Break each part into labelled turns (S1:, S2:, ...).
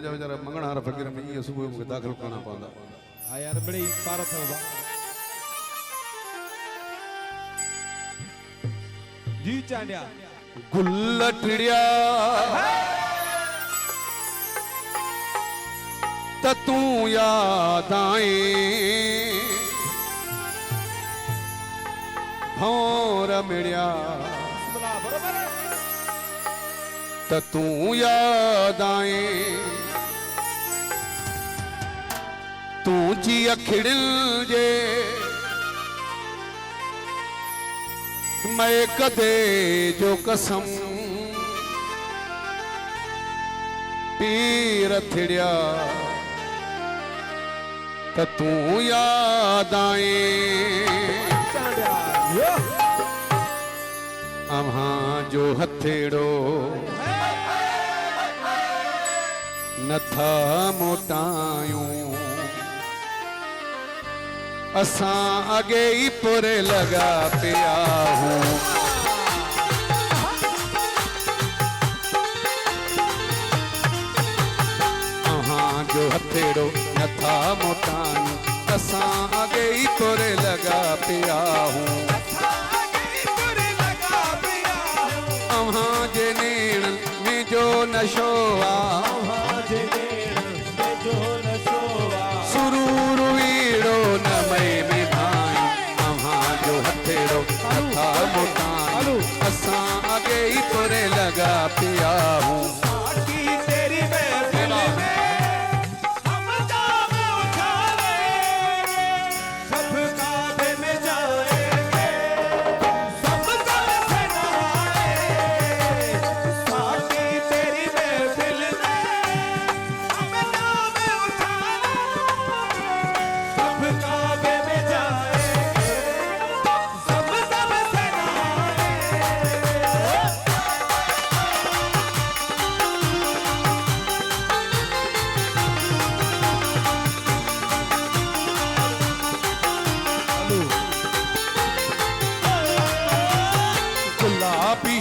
S1: मुझे बेचारा मंगण हार फकीर में ये सुबह मुझे दाखिल करना पांदा।
S2: हाँ यार बड़ी पारत होगा जी चांडिया
S1: गुल्लटड़िया तू याद आए भौर मिड़िया तू याद आए तू जी अखिड़िल जे मैं कदे जो कसम पीर थिड़िया तू याद आए अम्हां जो हथेड़ो नथा मोटायूं असां अगे ही पुरे लगा पिया हूं अहां जो हथेड़ो नथा मोटायूं असां अगे ही पुरे लगा पिया हूं अहां जे नेण में जो नशो सुरूर वीड़ो न मई में भाई अहां जो हथेड़ो नथा मोटायूं असां अगे ही पुरे लगा पिया हूं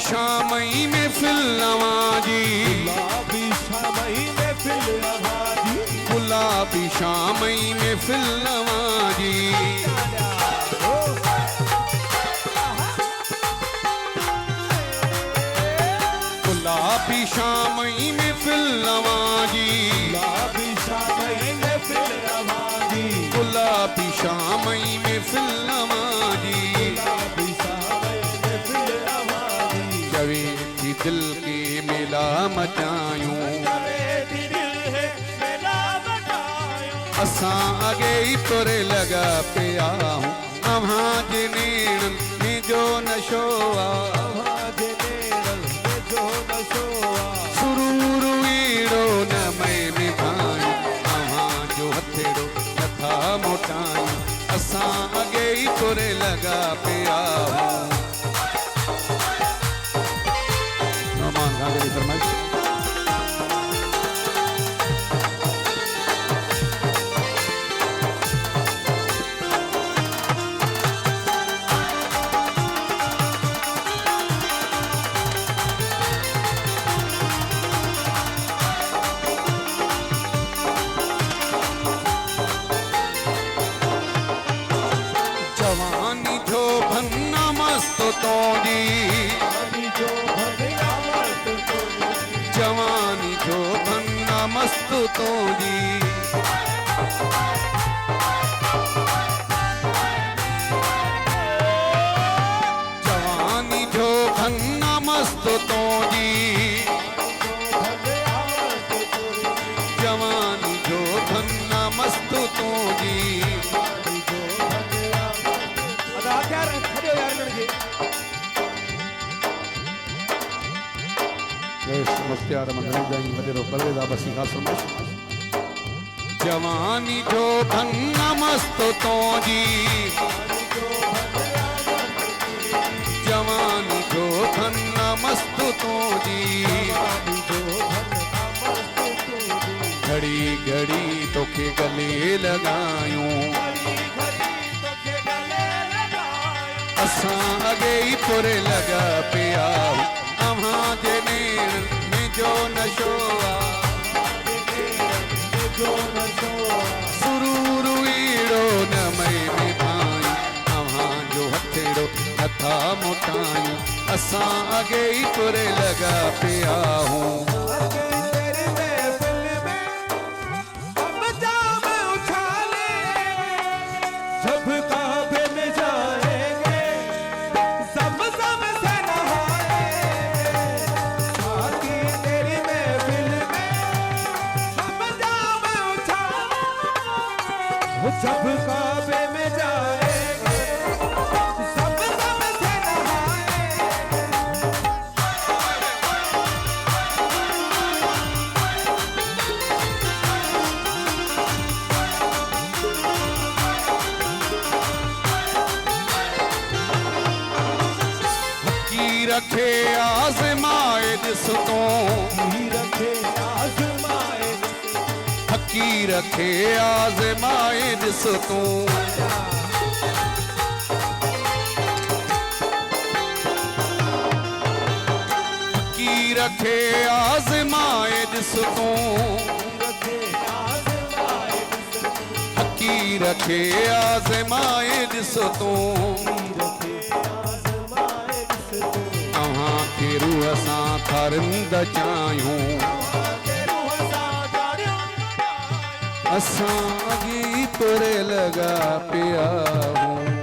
S1: शामई में फिल नवाजी गुलाबी शामई में फिल नवाजी गुलाबी शामई में फिल नवाजी गुलाबी शामई में फिल नवाजी जवे थी दिल की मेला मचायूं असां अगे ही तुरे लगा पिया हूं अहां जे नेण में जो नशो सुरूर वीड़ो न मई में भाई अहां जो हथेड़ो नथा मोटायूं असां अगे ही तुरे लगा पिया हूं फरमाइश जवानी जो भन्ना मस्त तो दी जवानी जो भन्ना मस्त तो जी जवानी जो भन्ना मस्त तो जी जवानी जो भन्ना मस्त तो जी मुख्तियार मंगल वडेरो परवेज़ बसी खासम जवानी जो भन्ना मस्त तो जी जवानी जो भन्ना मस्त तो जी घड़ी घड़ी तो के गले लगायूं असां अगे ही पुरे लगा पिया अहां जे नेण में जो नशो मोटायूं असां अगे ही तुरे लगा पिया हूँ
S2: तेरी महफिल में हम जाम उछाले जब काबे में जाएंगे ज़म-ज़म से नहाएंगे आके तेरी महफिल में हम जाम उछाले जब काबे में जाएंगे ज़म-ज़म से नहाएंगे
S1: की रखे आज़माए जिस तो
S2: रखे आज़माए
S1: हकी रखे आज़माए जिस तो हकी रखे आज़माए जिस तो
S2: रखे आज़माए
S1: हकी रखे आज़माए जिस तो तव्हां खे रूह सां खारिंद चाहियूं असां अॻी तुरे लॻा पिया हूं